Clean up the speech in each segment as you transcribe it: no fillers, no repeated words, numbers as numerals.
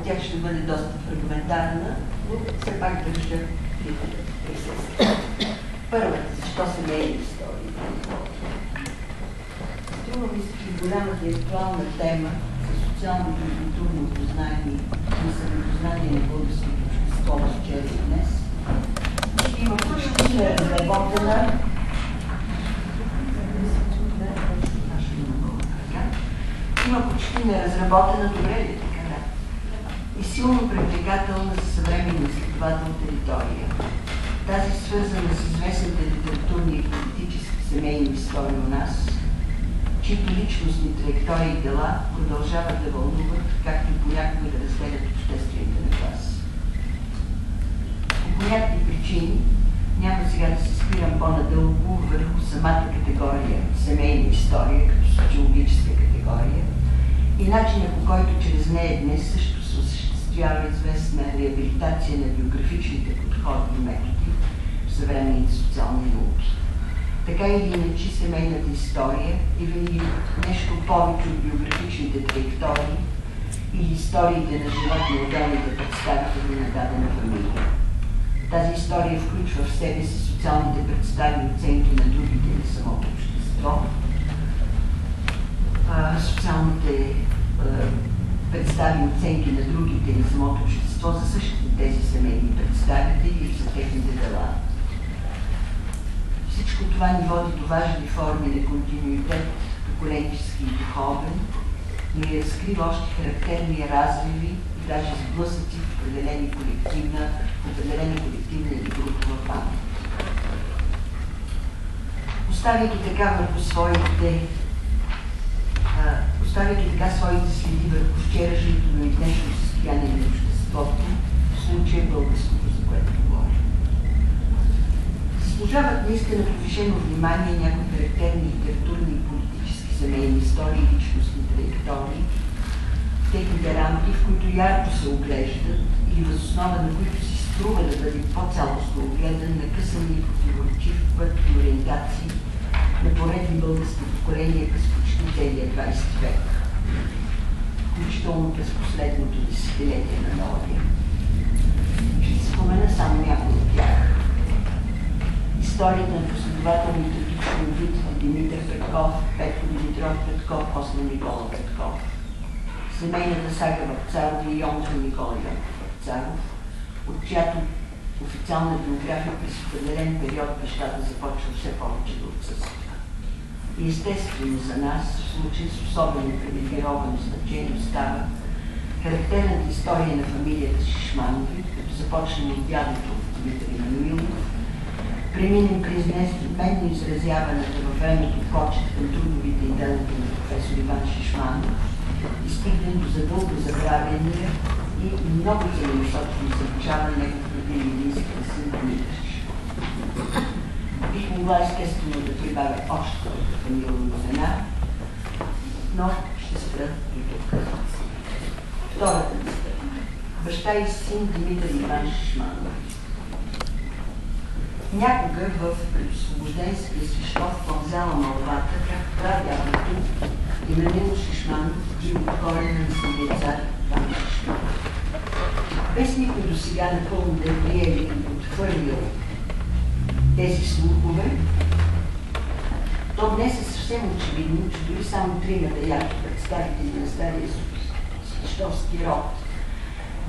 тях ще бъде доста фрагментарна, но все пак държа присъствие. Първата, защо семейни истории? Струва ми се, че голямата и актуална тема за социалното и културно познание и самопознание на българското общество вчера и днес има почти неразработена добре ли така, да, и силно привлекателна за съвременния изследовател територия. Тази свързана с известните литературни и политически семейни истории у нас, чието личностни траектории и дела продължават да вълнуват, както и понякога да разделят обществените нагласи. По понятни причини няма сега да се спирам по-надълго върху самата категория семейна история, като социологическа категория, и начина, по който чрез нея днес също се осъществява известна реабилитация на биографичните подходи и методи в съвременните социални науки. Така или иначе, семейната история е винаги нещо повече от биографичните траектории или историите на живот на отделните представители на дадена фамилия. Тази история включва в себе си социалните представи и оценки на другите на самото общество, социалните представи и оценки на другите на самото общество за същите тези семейни представители и за техните дела. Всичко това ни води до важни форми на континуитет, поколенчески и духовен, но и разкрива още характерни разливи и даже сблъсъци в определени колективна или групова памет. Оставяйки така своите следи върху вчерашното, но и днешно състояние на обществото, в случая българското, за което говорим. Заслужават наистина повишено внимание някои характерни литературни и политически семейни истории и личностни траектории, техните рамки, в които ярко се оглеждат или въз основа на които си струва да бъде по-цялостно огледан накъсан и противоречив път и ориентации на поредни български поколения през почти целия 20 век, включително през последното десетилетие на новия. Ще спомена само някои от тях. Историята на последователните душоводители Димитър Петков, Петко Димитров Петков, после Никола Петков. Семейната сага Вапцаров и Йонка Никола Йонков Вапцаров, от чиято официална биография през определен период бащата започва все повече да отсъства. И естествено за нас, в случай с особено привилегировано значение, става характерната история на фамилията Шишманови, като започнем от дядото Димитър Имануилов, преминем през неизменно изразяваната във времето почет към трудовите и делата на професор Иван Шишманов и стигнем до задълго забравения и много целенасочено изучаване неговото библейски син Димитър Шишманов. Бих могла естествено да прибавя още фамилни имена, но ще спра до тук. Втората листа. Баща и син Димитър Иван Шишманов. Някога в предосвобожденския Свищов повзяла мълвата, както прадядото Иманил Шишманов бил от корена на самия цар Иван Шишманов. Без никой до сега напълно да е приели и отхвърлил тези слухове, то днес е съвсем очевидно, че дори само тримата ярки представители на стария свищовски род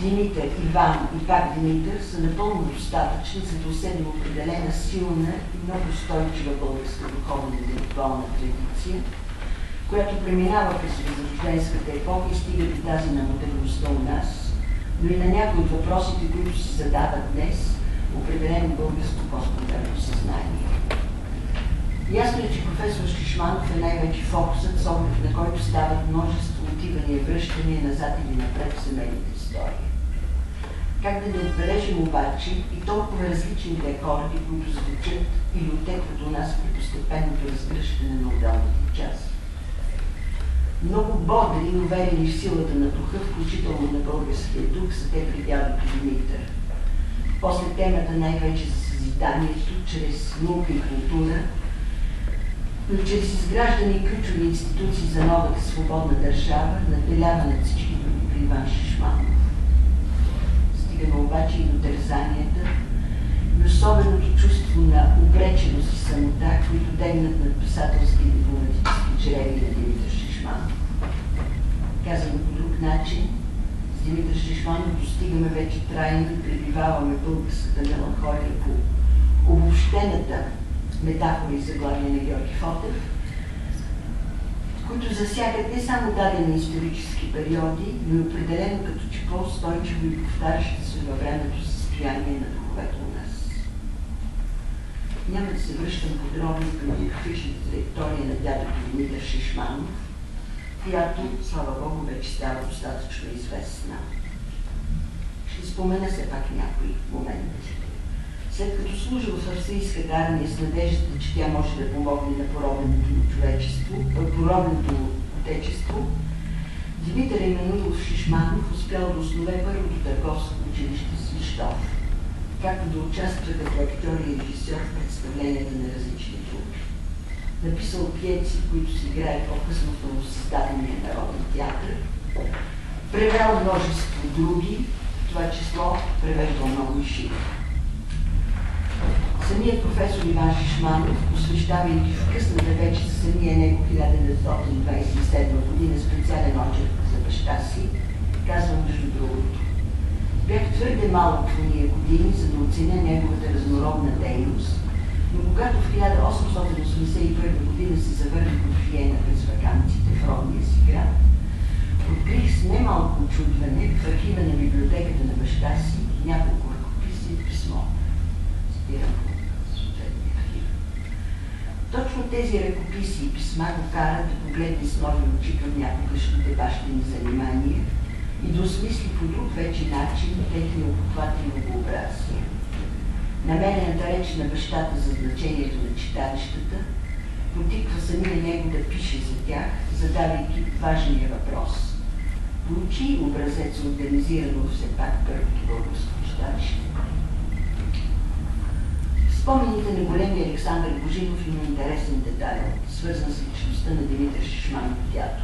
Димитър, Иван и пак Димитър са напълно достатъчни, за да уседем определена силна и много устойчива българска духовна интелектуална традиция, която преминава през възрожденската епоха и стига до тази на модерността у нас, но и на някои от въпросите, които се задават днес, определено българско постмодерно съзнание. Ясно е, че професор Шишманов е най-вече фокусът, с оглед на който стават множество отивания, връщания назад или напред в семейните истории. Как да не отбележим обаче и толкова различните акорди, които звучат или отекват у нас при постепенното разгръщане на отделните части. Много бодри и уверени в силата на духа, включително на българския дух, са те при дядото Димитър. После темата най-вече за съзиданието, чрез наука и култура, но чрез изграждане и ключови институции за новата свободна държава, надделява над всички други при Иван Шишманов. наблегнат над писателски и дипломатически чреви на Димитър Шишманов. Казано по друг начин, с Димитър Шишманов достигаме вече трайно и пребиваваме българската меланхолия по обобщената метафора и заглавие на Георги Фотев, които засягат не само дадени исторически периоди, но и определено като че по-устойчиво и повтарящо се във времето състояние на духовете у нас. Няма да се връщам подробно към биографичната траектория на дядото Димитър Шишманов, която, слава Богу, вече става достатъчно известна. Ще спомена все пак някои моменти. След като служил в австрийската армия с надеждата, че тя може да помогне на поробеното отечество, Димитър Емануилов Шишманов успял да основе първото търговско училище в Свищов, както да участва като актьор и режисьор в представленията на различни групи. Написал пиеси, които се играят по-късно в новосъздадения Народен театър, превел множество други, в това число превеждал много и широко. Самият професор Иван Шишманов, посвещавайки в късната вече за самия него 1927 година специален очерк за баща си, казва между другото: бях твърде малък в уния години, за да оценя неговата разнородна дейност, но когато в 1881 година се завърнах от Виена през ваканциите в родния си град, открих с немалко очудване в архива на библиотеката на баща си няколко ръкописи и писмо. Цитирам съответния архив. Точно тези ръкописи и писма го карат да погледне с нови очи към някогашните бащини занимания и да осмисли по друг вече начин техния обхват и многообразие. Намерената реч на бащата за значението на читалищата потиква самия него да пише за тях, задавайки важния въпрос: получи образец модернизирано все пак първото българско читалище? В спомените на големия Александър Божинов има интересен детайл, свързан с личността на Димитър Шишманов дядо.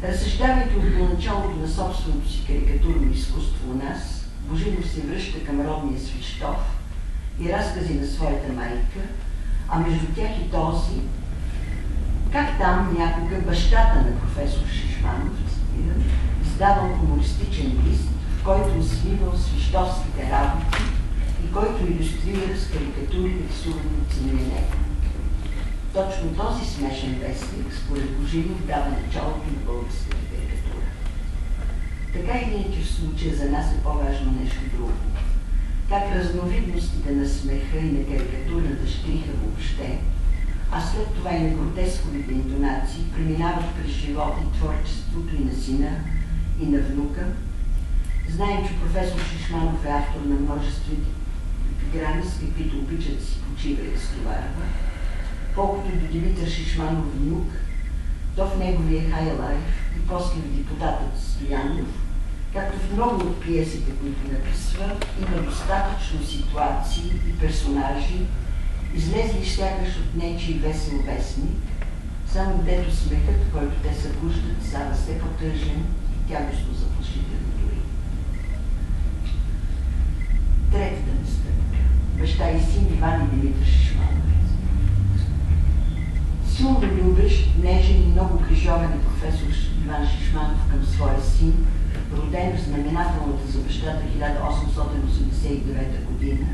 Разсъждавайки около началото на собственото си карикатурно изкуство у нас, Божинов се връща към родния Свищов и разкази на своята майка, а между тях и този, как там някога бащата на професор Шишманов, цитирам, издавал хумористичен лист, в който освивал свищовските работи и който илюстрира с карикатури, рисувани от самия него. Точно този смешен вестник, според Божинов, дава началото на българската карикатура. Така или иначе в случая за нас е по-важно нещо друго. Как разновидностите на смеха и на карикатурната щриха въобще, а след това и на гротесковите интонации преминават през живота и творчеството и на сина, и на внука. Знаем, че професор Шишманов е автор на множество епиграми, с каквито обича да си почива и разтоварва. Колкото до Димитър Шишманов внук, то в неговия High Life и после в депутатът Стоянов, както в много от пиесите, които написва, има достатъчно ситуации и персонажи, излезли сякаш от нечий весел вестник, само дето смехът, който те събуждат, става все по-тъжен и тягостно заплашителен дори. Третата настъпка. Баща и син Иван и Димитър Шишманов. Силно любещ, нежен и много грижовен е професор Иван Шишманов към своя син, роден в знаменателната за бащата 1889 година,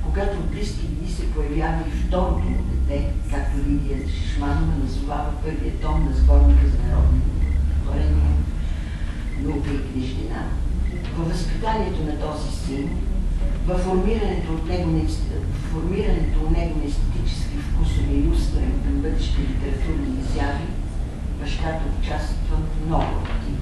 когато в близки дни се появява и второто му дете, както Лидия Шишманова назовава първия том на сборника за народни творения, наука и книжнина. Във възпитанието на този син, във формирането от него на естетически вкусови и устрем към бъдещи литературни изяви, бащата участва много активно.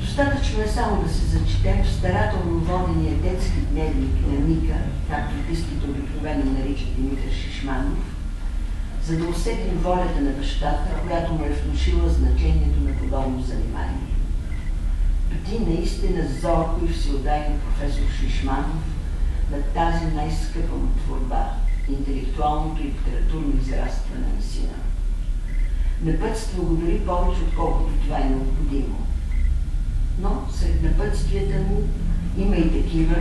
Достатъчно е само да се зачетем в старателно водения детски дневник на Мика, както близките обикновено наричат Димитър Шишманов, за да усетим волята на бащата, която му е внушила значението на подобно занимание. Бди наистина зорко и всеотдайно професор Шишманов на тази най-скъпа му творба, интелектуалното и литературно израстване на сина. Напътства го дори повече, отколкото това е необходимо. Но сред напътствията му има и такива,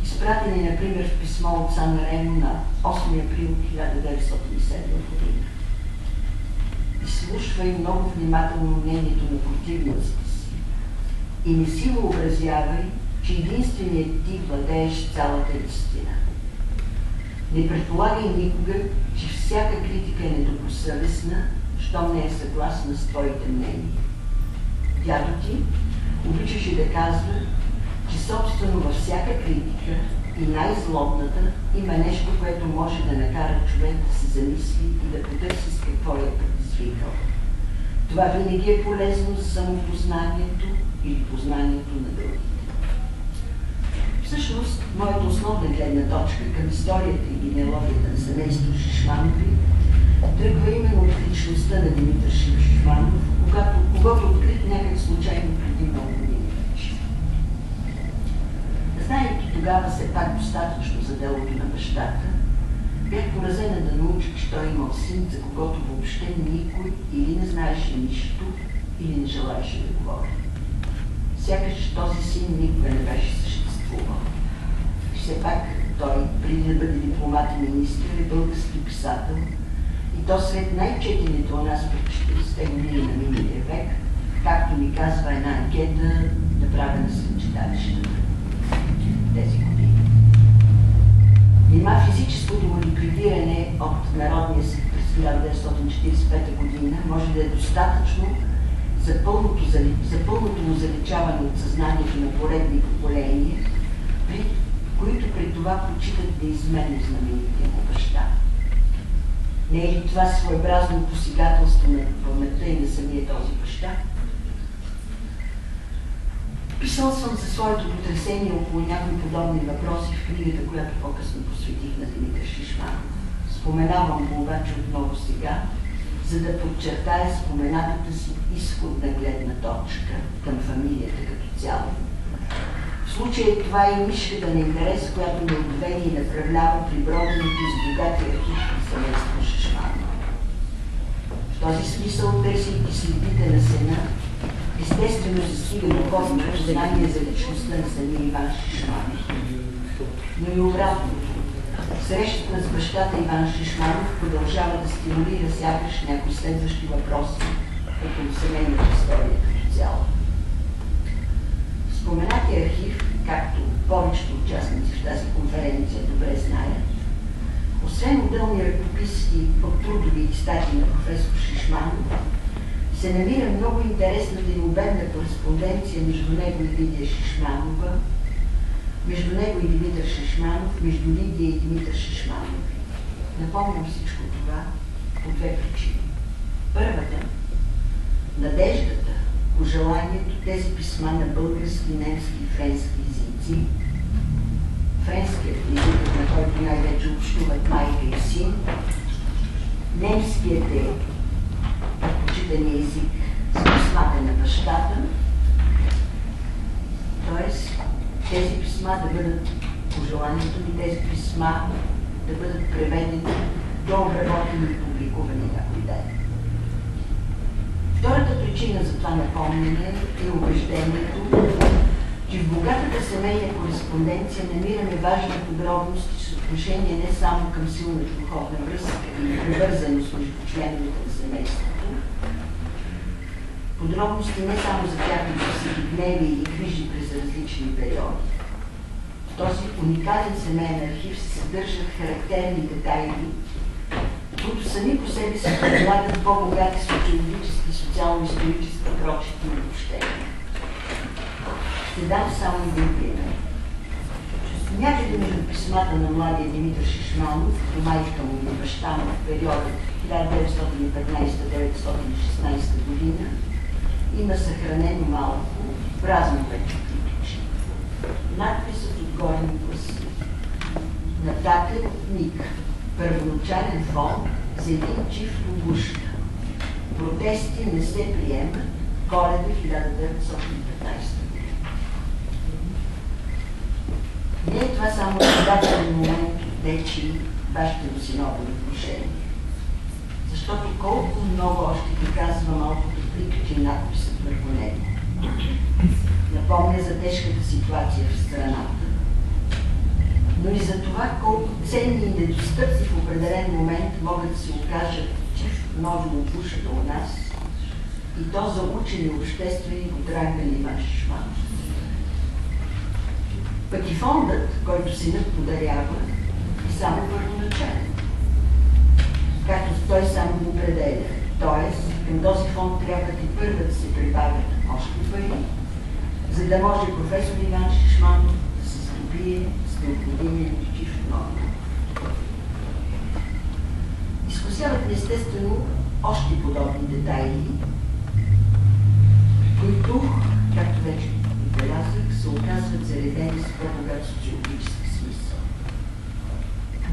и изпратени, например, в писмо от Сан Ремо на 8 април 1907 година. Изслушвай много внимателно мнението на противниците си и не си въобразявай, че единственият ти владееш цялата истина. Не предполагай никога, че всяка критика е недобросъвестна, щом не е съгласна с твоите мнения. Дядо ти обичаше да казва, че собствено във всяка критика и най-злобната има нещо, което може да накара човек да се замисли и да потърси с какво е предизвикал. Това винаги е полезно за самопознанието или познанието на другите. Всъщност, моята основна гледна точка към историята и генеалогията на семейство Шишманови тръгва именно от личността на Димитър Шишманов, когато открит някак случайно преди много години. Знаейки тогава все пак достатъчно за делото на бащата, бях поразена да науча, че той имал син, за когото въобще никой или не знаеше нищо, или не желаеше да говори. Сякаш този син никога не беше съществувал. Все пак той, преди да бъде дипломат и министър, е български писател, и то сред най-четените у нас през 40-те години на миналия век, както ми казва една анкета, направена след читалищата тези години. Нима физическото му ликвидиране от Народния съд през 1945 година може да е достатъчно за пълното му заличаване от съзнанието на поредни поколения, които при това почитат неизменно знаменития му баща. Не е ли това своеобразно посегателство на паметта и на самия този баща? Писал съм за своето потресение около някои подобни въпроси в книгата, която по-късно посветих на Димитър Шишманов. Споменавам го обаче отново сега, за да подчертая споменатата си изходна гледна точка към фамилията като цяло. В случая това е мишката на интерес, която ме отведе и направлява при броденето из богатия архив на семейство Шишманов. В този смисъл, търсейки следите на сена, естествено се стига до косвено знание за личността на самия Иван Шишманов. Но и обратното. Срещата с бащата Иван Шишманов продължава да стимулира сякаш някои следващи въпроси като семейната история като цяло. Споменатия архив, както повечето участници в тази конференция добре знаят, освен отделни ръкописи от трудовите статии на професор Шишманов, се намира много интересната и обемна кореспонденция между него и Лидия Шишманова, между него и Димитър Шишманов, между Лидия и Димитър Шишманов. Напомням всичко това по две причини. Първата – надеждата, пожеланието тези писма на български, немски и френски езици, френският език, на който най-вече общуват майка и син, немският е предпочитания език с писмата на бащата, т.е. тези писма да бъдат, пожеланието ми, тези писма да бъдат преведени, дообработени и публикувани някой ден. Втората причина за това напомняне е убеждението, че в богатата семейна кореспонденция намираме важни подробности с отношение не само към силната духовна връзка и привързаност между членовете на семейството, подробности не само за тяхното всекидневие или грижи през различни периоди. В този уникален семейен архив се съдържат характерни детайли, които сами по себе си предлагат по-богати социологически, социално-исторически прочити и обобщения. Ще дам само един пример. Някъде между писмата на младия Димитър Шишманов до майка му и баща му в периода 1915-1916 година има съхранено малко, празно вече приключи. Надписът отгоре ми гласи: нататък Ник, първоначален фон за един чифт обуща. Протести не се приемат, Коледа 1915 година. Не е това само предателен момент от нечи бащино-синовно отношение. Защото колко много още ти казва малкото пликачи надписът върху него. Напомня за тежката ситуация в страната. но и за това колко ценни и недостъпни в определен момент могат да се окажат нови от ушата у нас, и то за учени обществени от ранга на Иван Шишманов. Пък и фондът, който синът подарява, е само първоначален, както той сам го определя. Тоест, към този фонд трябва и първа да се прибавят още пари, за да може професор Иван Шишманов да се здобие с необходимия мотив много. Изкусяват естествено още подобни детайли, които, както вече отбелязах, се оказват заредени с по-богат социологически смисъл.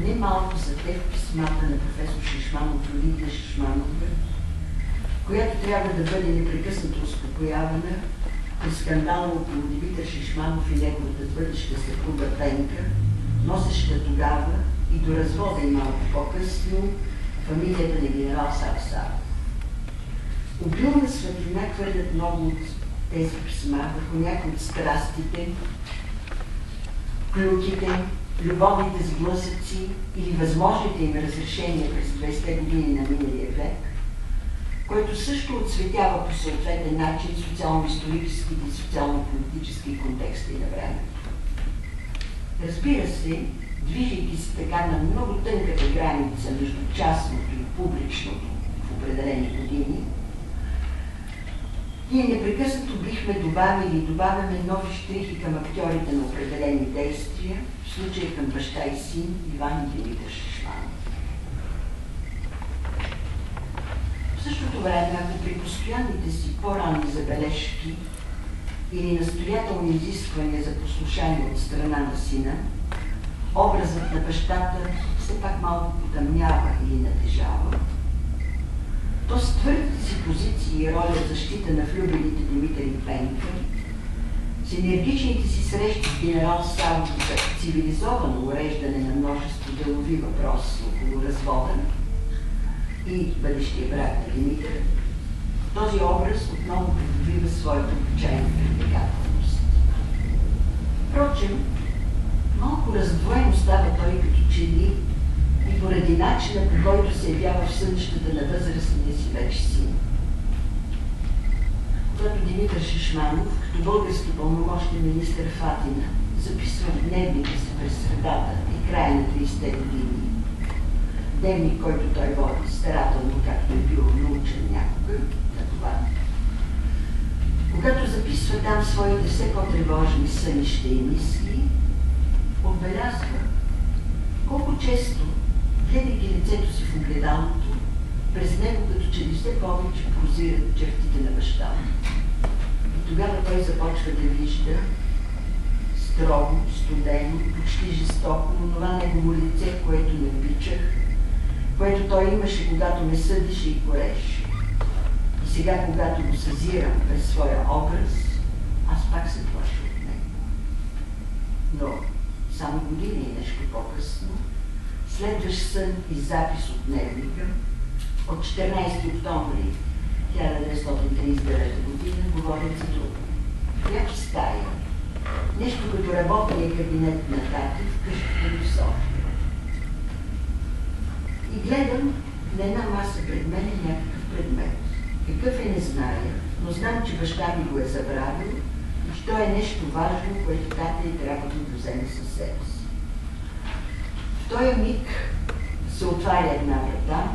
Немалко са те в писмата на професор Шишманов и Лидия Шишманова, която трябва да бъде непрекъснато успокоявана при скандала около Димитър Шишманов и неговата бъдеща съпруга Пенка, носеща тогава и до развода и малко по-късно фамилията на генерал Сарсар. Обилна светлина хвърлят много от тези писма върху някои от страстите, клюките, любовните сблъсъци или възможните им разрешения през 20-те години на миналия век, който също отцветява по съответен начин социално-историческите и социално-политически контексти на времето. Разбира се, движейки се така на много тънката граница между частното и публичното в определени години, ние непрекъснато бихме добавили и добавяме нови щрихи към актьорите на определени действия, в случая към баща и син Иван и Димитър Шишманов. В същото време, ако при постоянните си по-ранни забележки или настоятелни изисквания за послушание от страна на сина, образът на бащата все пак малко потъмнява или натежава, то с твърдите си позиции и роля в защита на влюбените Димитър и Пенка, с енергичните си срещи с генерал Савов за цивилизовано уреждане на множество делови въпроси около развода и бъдещия брак на Димитър, този образ отново придобива своята обичайна привлекателност. Впрочем, малко раздвоено става той като че ли и поради начина, по който се явява в сънищата на възрастния си вече син. Когато Димитър Шишманов, като български пълномощен министър в Атина, записва в дневника си през средата и края на 30-те години, дневник, който той води старателно, както е бил научен някога на това, когато записва там своите все по-тревожни сънища и мисли, отбелязва колко често, гледайки лицето си в огледалото, през него като че ли все повече прозират чертите на баща му. И тогава той започва да вижда строго, студено, почти жестоко, онова негово лице, което не обичах, което той имаше, когато ме съдише и кореше. И сега, когато го съзирам през своя образ, аз пак се плаша от него. Но само година и нещо по-късно, следващ сън и запис от дневника от 14 октомври 1939 година говорят за друго. Някакви стая, нещо като работния кабинет на тати в къщата в София. И гледам на една маса пред мен някакъв предмет. Какъв е не зная, но знам, че баща ми го е забравил и че то е нещо важно, което тата и трябва да вземе със себе си. В този миг се отваря една врата,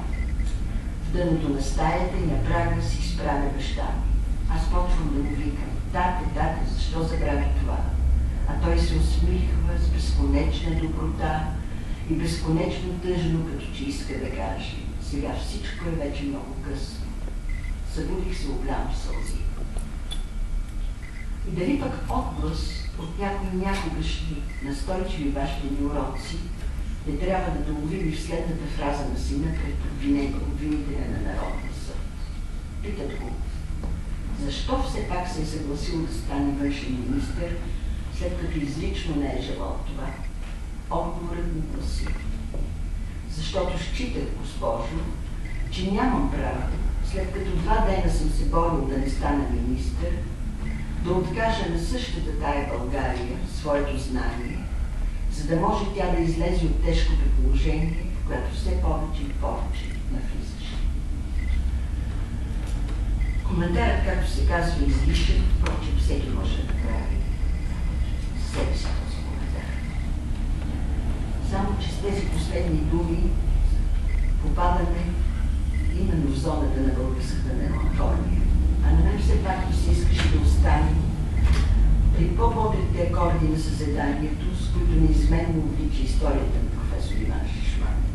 в дъното на стаята и на прага си изправя баща ми. Аз почвам да го викам: тате, защо забрави това? А той се усмихва с безконечна доброта и безконечно тъжно, като че иска да каже: сега всичко е вече много късно. Събудих се оглям в сълзи. И дали пък отглас от някои някогашни настойчиви бащини уроци не трябва да доловим и в следната фраза на сина пред обвинителя на Народния съд. Питат го: защо все пак се е съгласил да стане външен министър, след като излично не е желал това? Отговорът му гласи: защото считах, госпожо, че нямам право, след като 2 дена съм се борил да не стана министър, да откажа на същата тая България своето знание за да може тя да излезе от тежкото положение, в което все повече и повече навлизаше. Коментарът, както се казва, излишен, впрочем всеки може да направи себе си този коментар. Само че с тези последни думи попадаме именно в зоната на българската меланхолия, а на мен все пак се искаше да остане при по-бодрите акорди на съзиданието, с които неизменно облича историята на професор Иван Шишманов.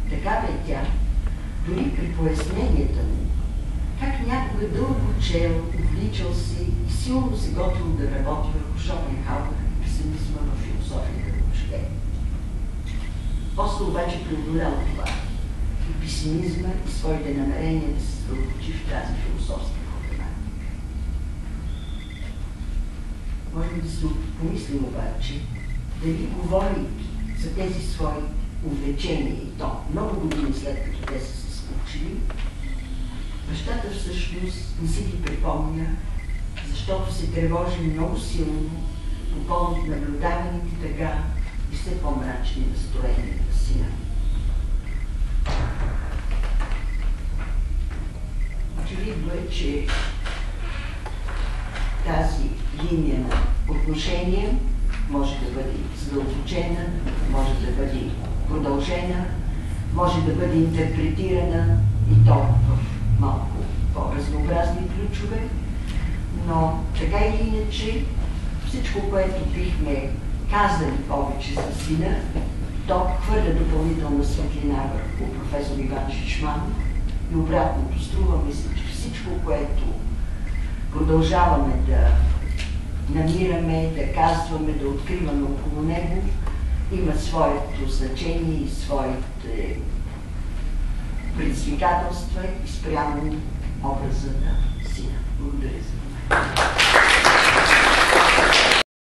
Такава е тя, дори при поясненията му, как някога дълго чел, увличал се и силно се готвил да работи върху Шопенхауер и песимизма в философията на рождението. После обаче преодолял това и песимизма и своите намерения да се задълбочи в тази философска проблематика. Можем да се помислим обаче, дали говорейки за тези свои увлечения и то много години след като те са се случили, бащата всъщност не си ги припомня, защото се тревожи много силно по повод наблюдаваните тъга и все по-мрачни настроения на сина. Очевидно е, че тази линия на отношения може да бъде задълбочена, може да бъде продължена, може да бъде интерпретирана и то в малко по-разнообразни ключове, но така или иначе всичко, което бихме казали повече за сина, то хвърля допълнителна светлина върху професор Иван Шишманов и обратното. Струва ми се, че всичко, което продължаваме да намираме, да казваме, да откриваме около него, има своето значение и своите предизвикателства и спрямо образа на сина. Благодаря за вниманието.